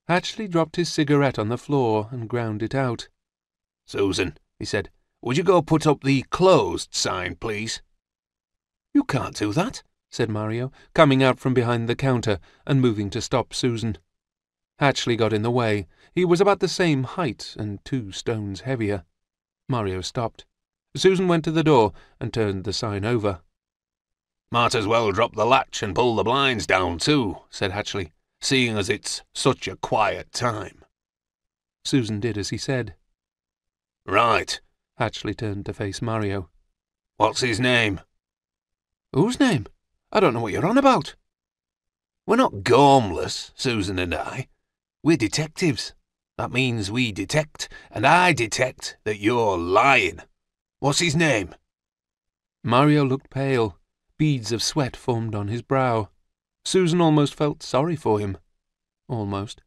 Hatchley dropped his cigarette on the floor and ground it out. "Susan," he said, "would you go put up the closed sign, please?" "You can't do that," said Mario, coming out from behind the counter and moving to stop Susan. Hatchley got in the way. He was about the same height and 2 stones heavier. Mario stopped. Susan went to the door and turned the sign over. "Might as well drop the latch and pull the blinds down too," said Hatchley, "seeing as it's such a quiet time." Susan did as he said. "Right." Hatchley turned to face Mario. "What's his name?" "Whose name? I don't know what you're on about." "We're not gormless, Susan and I. We're detectives. That means we detect, and I detect that you're lying. What's his name?" Mario looked pale. Beads of sweat formed on his brow. Susan almost felt sorry for him. Almost.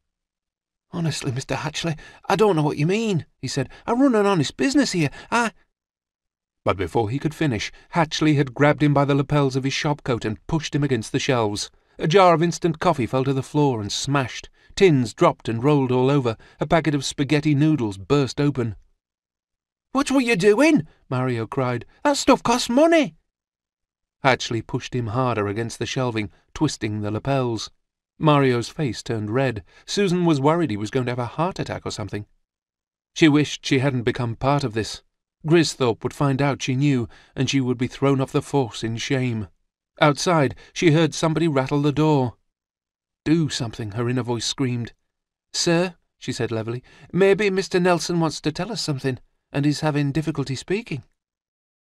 "Honestly, Mr. Hatchley, I don't know what you mean," he said. "I run an honest business here. But before he could finish, Hatchley had grabbed him by the lapels of his shopcoat and pushed him against the shelves. A jar of instant coffee fell to the floor and smashed. Tins dropped and rolled all over. A packet of spaghetti noodles burst open. "Watch what you're doing!" Mario cried. "That stuff costs money!" Hatchley pushed him harder against the shelving, twisting the lapels. Mario's face turned red. Susan was worried he was going to have a heart attack or something. She wished she hadn't become part of this. Gristhorpe would find out she knew, and she would be thrown off the force in shame. Outside, she heard somebody rattle the door. "Do something," her inner voice screamed. "Sir," she said levelly, "maybe Mr. Nelson wants to tell us something, and is having difficulty speaking."